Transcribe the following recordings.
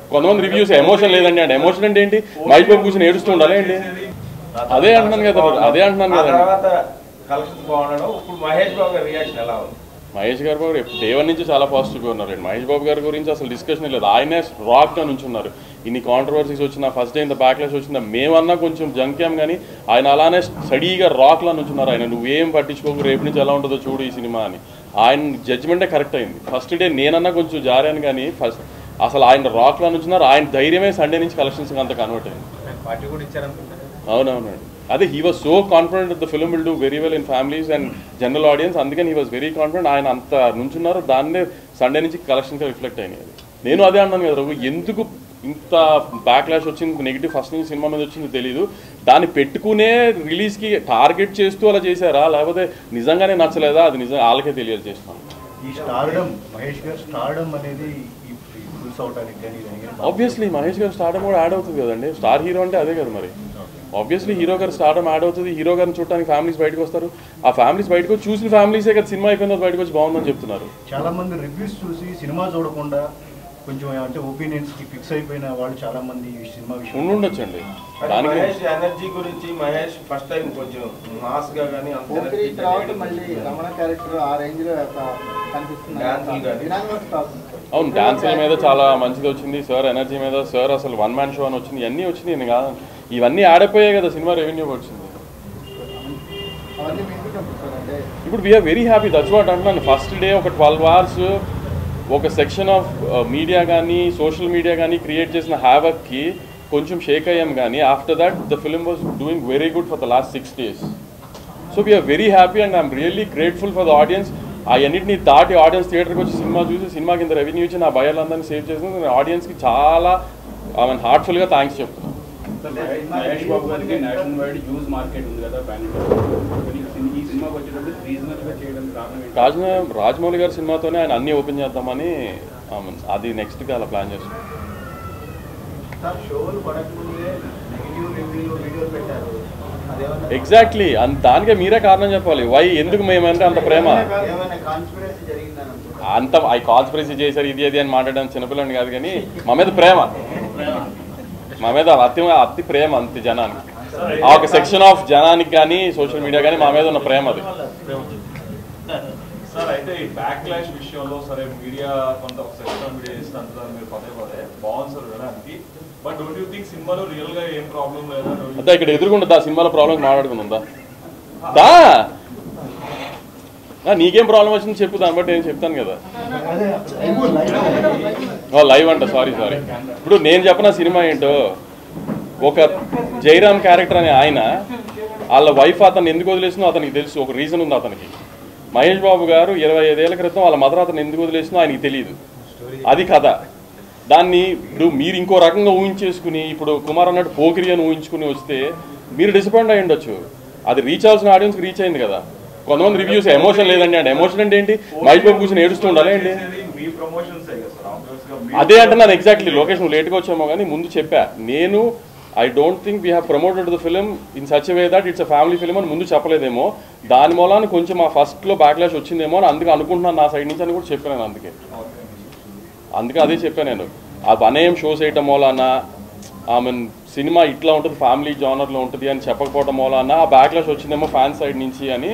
కొంతమంది reviews emotion లేదండి అంటే ఎమోషన్ అంటే ఏంటి మహేష్ బాబు కూర్చొని ఏడుస్తూ ఉండాలి అండి అదే అంటున్నాను కదా మహేష్ గారు బాబు డే వన్ నుంచి చాలా పాజిటివ్గా ఉన్నారండి మహేష్ బాబు గారి గురించి అసలు డిస్కషన్ లేదు ఆయనే రాక్గా నుంచి ఉన్నారు ఇన్ని కాంట్రవర్సీస్ వచ్చినా ఫస్ట్ డే ఇంత బ్యాక్లాష్ వచ్చినా మేమన్నా కొంచెం జంక్యాం కానీ ఆయన అలానే స్టడీగా రాక్లా నుంచున్నారు ఆయన నువ్వేం పట్టించుకోకు రేపు నుంచి ఎలా ఉంటుందో చూడు ఈ సినిమా అని ఆయన జడ్జ్మెంటే కరెక్ట్ అయింది ఫస్ట్ డే నేనన్నా కొంచెం జారాను కానీ ఫస్ట్ అసలు ఆయన రాక్లా నుంచున్నారు ఆయన ధైర్యమే సండే నుంచి కలెక్షన్స్ అంత కన్వర్ట్ అయింది అవునవునండి అదే he was so confident the film will do very well in families and general audience అందుకని హీ వాజ్ వెరీ కాన్ఫిడెంట్ ఆయన అంత నుంచున్నారు దాన్నే సండే నుంచి కలెక్షన్గా రిఫ్లెక్ట్ అయినాయి నేను అదే అన్నాను కదా రఘు ఎందుకు ఇంత బ్యాక్లాష్ వచ్చింది నెగిటివ్ ఫస్ట్ నుంచి సినిమా మీద వచ్చింది తెలియదు దాన్ని పెట్టుకునే రిలీజ్కి టార్గెట్ చేస్తూ అలా చేశారా లేకపోతే నిజంగానే నచ్చలేదా అది నిజంగా వాళ్ళకే తెలియాలి చేస్తున్నాను ఆబ్వియస్లీ మహేష్ గారు స్టార్డమ్ కూడా యాడ్ అవుతుంది కదండి స్టార్ హీరో అంటే అదే కదా మరి ఆబ్వియస్లీ హీరో గారు స్టార్డమ్ యాడ్ అవుతుంది హీరో గారిని చూడడానికి ఫ్యామిలీస్ బయటకు వస్తారు ఆ ఫ్యామిలీస్ బయటకు చూసిన ఫ్యామిలీసే కదా సినిమా అయిపోయిన బయటకు వచ్చి బాగుందని చెప్తున్నారు చాలా మంది రివ్యూస్ చూసి సినిమా చూడకుండా కొంచెం అంటే ఒపీనియన్స్ కి ఫిక్స్ అయిపోయిన వాళ్ళు చాలా మంది ఈ సినిమా విషయం ఉండొచ్చండి దానికి మహేష్ ఎనర్జీ గురించి మహేష్ ఫస్ట్ టైం కొంచెం మాస్ గా గాని మళ్ళీ రమణ క్యారెక్టర్ ఆ రేంజ్ లో కనిపిస్తుంది అవును డాన్సుల మీద చాలా మంచిది వచ్చింది సార్ ఎనర్జీ మీద సార్ అసలు వన్ మ్యాన్ షో అని వచ్చింది ఇవన్నీ వచ్చింది కాదు ఇవన్నీ ఆడపోయాయి కదా సినిమా రెవెన్యూ వచ్చింది ఇప్పుడు we are very happy that's what అంటున్నాను ఫస్ట్ డే ఒక 12 hours ఒక సెక్షన్ ఆఫ్ మీడియా కానీ సోషల్ మీడియా కానీ క్రియేట్ చేసిన హ్యావక్కి కొంచెం షేక్ అయ్యాం కానీ after that the film was doing very good for the last 6 days so we are very happy and I'm really grateful for the audience అవన్నింటిని దాటి ఆడియన్స్ థియేటర్కి వచ్చి సినిమా చూసి సినిమాకి ఇంత రెవెన్యూ ఇచ్చి నా భయాలందరినీ సేవ్ చేసిన ఆడియన్స్కి చాలా ఐ హార్ట్ఫుల్గా థ్యాంక్స్ చెప్తున్నాను మహేష్ బాబు గారికి నేషనల్ వైడ్ యూజ్ మార్కెట్ ఉంది కదా ఈ సినిమాకి వచ్చేటప్పుడు రీజనల్గా చేయడానికి కారణం రాజమౌళి గారి సినిమాతోనే ఆయన అన్ని ఓపెన్ చేద్దామని అది నెక్స్ట్కి అలా ప్లాన్ చేస్తున్నాం ఎగ్జాక్ట్లీ దానికే మీరే కారణం చెప్పాలి వై ఎందుకు మేమంటే అంత ప్రేమ అంత ఐ కాన్స్పిరసీ చేశారు ఇది అది అని మాట్లాడడం చిన్నపిల్లని కాదు కానీ మా మీద ప్రేమ మా మీద అతి ప్రేమ అంతే జనానికి ఆ ఒక సెక్షన్ ఆఫ్ జనానికి కానీ సోషల్ మీడియా కానీ మా మీద ఉన్న ప్రేమ అది సార్ అయితే ఈ బ్యాక్లాష్ విషయంలో సరే మీడియా కొంత సెక్షన్ మీడియా ఇస్తుంటారు మీరు పదే బాగుంది సార్ వినడానికి బట్ డోంట్ యూ థింక్ సినిమాలో రియల్ గా ఏం ప్రాబ్లం లేదా అదే ఇక్కడ ఎదురుకుంటుందా సినిమాలో ప్రాబ్లం మాట్లాడుకుందా నీకేం ప్రాబ్లం వచ్చింది చెప్పు దాన్ని బట్టి నేను చెప్తాను కదా లైవ్ అంట సారీ ఇప్పుడు నేను చెప్పిన సినిమా ఏంటో ఒక జైరామ్ క్యారెక్టర్ అనే ఆయన వాళ్ళ వైఫ్ అతను ఎందుకు వదిలేసినో అతనికి తెలుసు ఒక రీజన్ ఉంది అతనికి మహేష్ బాబు గారు 25 ఏళ్ల క్రితం వాళ్ళ మదర్ అతను ఎందుకు వదిలేసినో ఆయనకి తెలియదు అది కథ దాన్ని ఇప్పుడు మీరు ఇంకో రకంగా ఊహించేసుకుని ఇప్పుడు కుమార్ అన్నట్టు పోకిరి అని ఊహించుకుని వస్తే మీరు డిసప్పాయింట్ అయ్యి ఉండొచ్చు అది రీచ్ అవ్వాల్సిన ఆడియన్స్కి రీచ్ అయింది కదా కొంతమంది రివ్యూస్ ఎమోషన్ లేదండి అంటే ఎమోషన్ అంటే ఏంటి మహేష్ బాబు కూర్చొని ఏడుస్తూ ఉండాలి అండి అదే అంటున్నాను ఎగ్జాక్ట్లీ లొకేషన్ లేట్గా వచ్చామో కానీ ముందు చెప్పా నేను I don't think we have promoted the film in such way that it's a family film అని ముందు చెప్పలేదేమో దాని మూలాన్ని కొంచెం ఆ ఫస్ట్లో బ్యాక్లాష్ వచ్చిందేమో అని అందుకే అనుకుంటున్నాను నా సైడ్ నుంచి అని కూడా చెప్పాను అందుకే అదే చెప్పాను నేను ఆ వనేయం షోస్ వేయటం మూలాన సినిమా ఇట్లా ఉంటుంది ఫ్యామిలీ జానర్లో ఉంటుంది అని చెప్పకపోవడం మూలాన ఆ బ్యాక్లాష్ వచ్చిందేమో ఫ్యాన్స్ సైడ్ నుంచి అని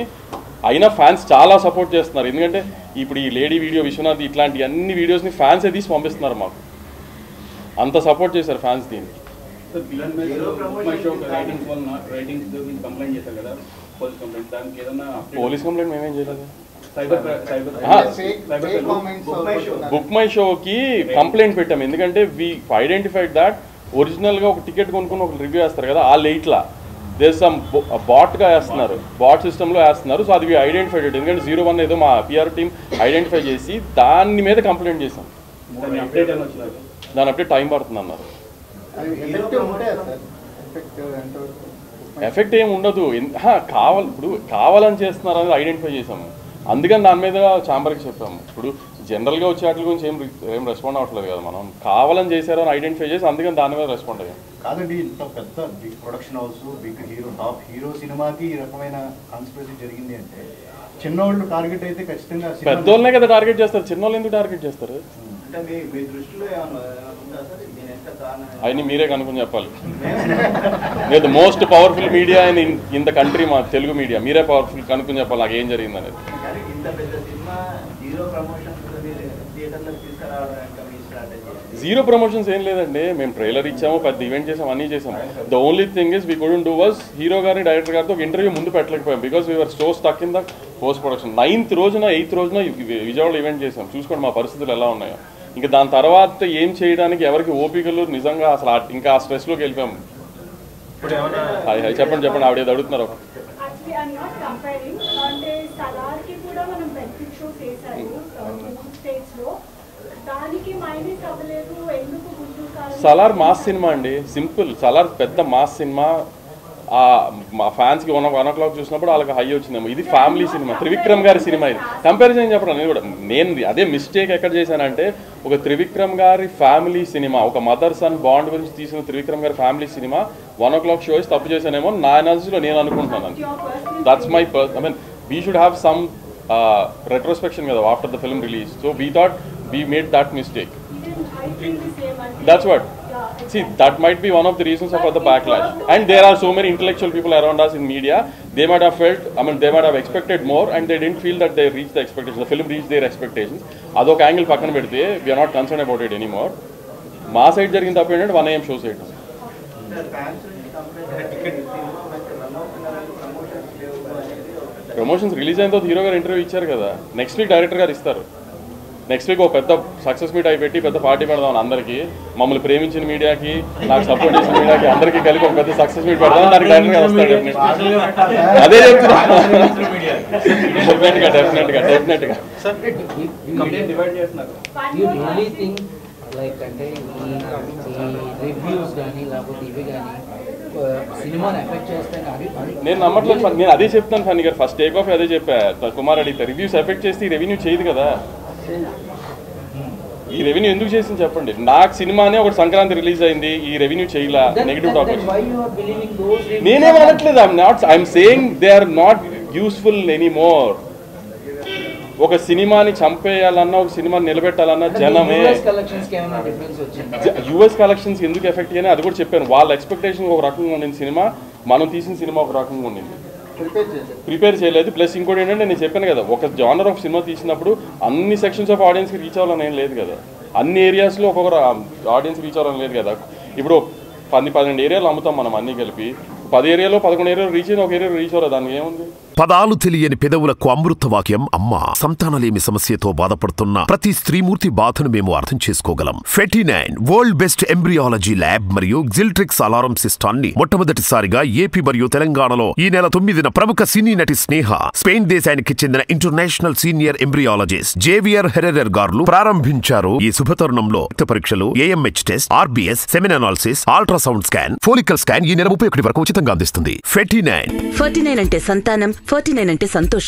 అయినా ఫ్యాన్స్ చాలా సపోర్ట్ చేస్తున్నారు ఎందుకంటే ఇప్పుడు ఈ లేడీ వీడియో విశ్వనాథ్ ఇట్లాంటి అన్ని వీడియోస్ని ఫ్యాన్సే తీసి పంపిస్తున్నారు మాకు అంత సపోర్ట్ చేశారు ఫ్యాన్స్ దీన్ని పోలీస్ కంప్లైంట్ మేమేం చేయలేదు బుక్ మై షోకి కంప్లైంట్ పెట్టాము ఎందుకంటే వీ ఐడెంటిఫైడ్ దాట్ ఒరిజినల్గా ఒక టికెట్ కొనుక్కుని ఒక రివ్యూ వేస్తారు కదా ఆ లేట్లా దేర్ సమ్ బాట్గా వేస్తున్నారు బాట్ సిస్టంలో వేస్తున్నారు సో అది వీ ఐడెంటిఫైడ్ ఎందుకంటే 01 ఏదో మా పిఆర్ టీమ్ ఐడెంటిఫై చేసి దాని మీద కంప్లైంట్ చేసాం దాని అప్డేట్ టైం పడుతుంది అన్నారు ఎఫెక్ట్ ఏమి ఉండదు ఇప్పుడు కావాలని చేస్తున్నారు అనేది ఐడెంటిఫై చేసాము అందుకని దాని మీద ఛాంబర్కి చెప్పాము ఇప్పుడు జనరల్గా వచ్చే వాటి గురించి ఏం రెస్పాండ్ అవ్వట్లేదు కదా మనం కావాలని చేశారో అని ఐడెంటిఫై చేసి అందుకని దాని మీద రెస్పాండ్ అయ్యాం కాదండి ఇంత పెద్ద big production house big hero top hero సినిమాకి ఈ రకమైన కాన్స్పిరసీ జరిగింది అంటే చిన్నోళ్ళు టార్గెట్ అయితే ఖచ్చితంగా పెద్దోళ్ళనే కదా టార్గెట్ చేస్తారు చిన్నోళ్ళు ఎందుకు టార్గెట్ చేస్తారు అంటే మీ దృష్టిలో ఏమన్నా ఉందా సార్ దీని ఎంత కారణం? అవన్నీ మీరే కనుక్కొని చెప్పాలి. లేదు most powerful media in the country మా తెలుగు మీడియా, మీరే పవర్ఫుల్ కనుక్కొని చెప్పాలి నాకు ఏం జరిగింది అనేది. ఇంత పెద్ద సినిమా జీరో ప్రమోషన్స్ థియేటర్లకు తీసుకురావడం మీ స్ట్రాటజీ? జీరో ప్రమోషన్స్ ఏం లేదండి, మేము ట్రైలర్ ఇచ్చాము, పెద్ద ఈవెంట్ చేసాం, అన్నీ చేసాం. The only thing is we couldn't do was hero గారిని డైరెక్టర్ గారితో ఒక ఇంటర్వ్యూ ముందు పెట్టలేకపోయాం because we are so stuck in the post production. 9th రోజున 8th రోజున విజయవాడలో ఈవెంట్ చేసాం. చూసుకోండి మా పరిస్థితులు ఎలా ఉన్నాయో. ఇంకా దాని తర్వాత ఏం చేయడానికి ఎవరికి ఓపికలు నిజంగా అసలు ఇంకా ఆ స్ట్రెస్లోకి వెళ్ళిపోయాము. చెప్పండి చెప్పండి ఆవిడ ఏదో అడుగుతున్నారు. సలార్ మాస్ సినిమా అండి, సింపుల్. సలార్ పెద్ద మాస్ సినిమా. మా ఫ్యాన్స్కి 1 o'clock చూసినప్పుడు వాళ్ళకి హై వచ్చిందేమో. ఇది ఫ్యామిలీ సినిమా, త్రివిక్రమ్ గారి సినిమా. ఇది కంపారిజన్ చెప్పడం నేను కూడా అదే మిస్టేక్ ఎక్కడ చేశానంటే, ఒక త్రివిక్రమ్ గారి ఫ్యామిలీ సినిమా, ఒక మదర్ సన్ బాండ్ గురించి తీసిన త్రివిక్రమ్ గారి ఫ్యామిలీ సినిమా 1 o'clock షో తప్పు చేశానేమో నా ఎనాలిసిస్లో నేను అనుకుంటున్నాను. That's my I mean we should have some retrospection kada after the film release, so we thought we made that mistake. That's what, see, that might be one of the reasons for the backlash. And there are so many intellectual people around us in media, they might have felt, I mean they might have expected more and they didn't feel that they reached the expectations, the film reached their expectations. Adok angle pakkana pedte we are not concerned about it anymore. Ma side jarigin tappu endante 1 AM show side promotions release అయిన తర్వాత hero గారు interview ఇచ్చారు కదా, next week director గారు ఇస్తారు. Next week ఒక పెద్ద success meet అయిపెట్టి పెద్ద పార్టీ పెడదాం అందరికీ, మమ్మల్ని ప్రేమించిన మీడియాకి, నాకు సపోర్ట్ చేసిన మీడియాకి అందరికీ కలిపి ఒక పెద్ద సక్సెస్ మీట్ పెడదాం. దానికి డైరెక్టర్ గారు వస్తాడు. అదే చెప్తున్నా, డెఫినెట్గా. అంటే ఈ రివ్యూస్ కానీ లేకపోతే ఇవి కానీ సినిమాని ఎఫెక్ట్ చేస్తాయి నేను నమ్మట్లేదు. నేను అదే చెప్తాను ఫన్నీ గారు, ఫస్ట్ టేక్ ఆఫ్ అదే చెప్పా. కుమార్ అడిగితే రివ్యూస్ ఎఫెక్ట్ చేస్తే ఈ రెవెన్యూ చేయదు కదా. ఈ రెవెన్యూ ఎందుకు చేసింది చెప్పండి. నాకు సినిమానే ఒకటి సంక్రాంతి రిలీజ్ అయింది, ఈ రెవెన్యూ చేయలా, నెగిటివ్ టాక్. నేనేం అనట్లేదు, I'm saying they are not useful anymore. ఒక సినిమాని చంపేయాలన్నా, ఒక సినిమాని నిలబెట్టాలన్నా జనమే. యూఎస్ కలెక్షన్స్ ఎందుకు ఎఫెక్ట్ అని అది కూడా చెప్పాను. వాళ్ళ ఎక్స్పెక్టేషన్ ఒక రకంగా ఉండింది సినిమా, మనం తీసిన సినిమా ఒక రకంగా ఉండింది, ప్రిపేర్ చేయలేదు. ప్లస్ ఇంకోటి ఏంటంటే నేను చెప్పాను కదా, ఒక జానర్ ఆఫ్ సినిమా తీసినప్పుడు అన్ని సెక్షన్స్ ఆఫ్ ఆడియన్స్కి రీచ్ అవ్వాలని ఏం లేదు కదా, అన్ని ఏరియాస్లో ఒక్కొక్కరు ఆడియన్స్ రీచ్ అవ్వాలని లేదు కదా. ఇప్పుడు 10-12 ఏరియాలు అమ్ముతాం మనం అన్నీ కలిపి, 10 ఏరియాలో 11 ఏరియాలు రీచ్ అయిన ఒక ఏరియా రీచ్ అవ్వదు, దానికి ఏముంది. పదాలు తెలియని పెదవులకు అమృత వాక్యం అమ్మ. సంతానలేమి సమస్యతో బాధపడుతున్న ప్రతి స్త్రీమూర్తి బాధను మేము అర్థం చేసుకోగలం. ఫెటినైన్ వరల్డ్ బెస్ట్ ఎంబ్రియాలజీ ల్యాబ్ మరియు జిల్ట్రిక్స్ అలారం సిస్టాన్ని మొట్టమొదటిసారిగా ఏపీ మరియు తెలంగాణలో ఈ నెల 9న ప్రముఖ సినీ నటి స్నేహ, స్పెయిన్ దేశానికి చెందిన international senior embryologist Javier Herrera గారు ప్రారంభించారు. ఈ శుభతరుణంలో రక్త పరీక్షలు, AMH test, RBS, సెమిన్ analysis, ultrasound scan, follicle scan ఈ నెల 31 వరకు ఉచితంగా అందిస్తుంది. ఫెటినైన్ అంటే సంతానం, 49 అంటే సంతోషం.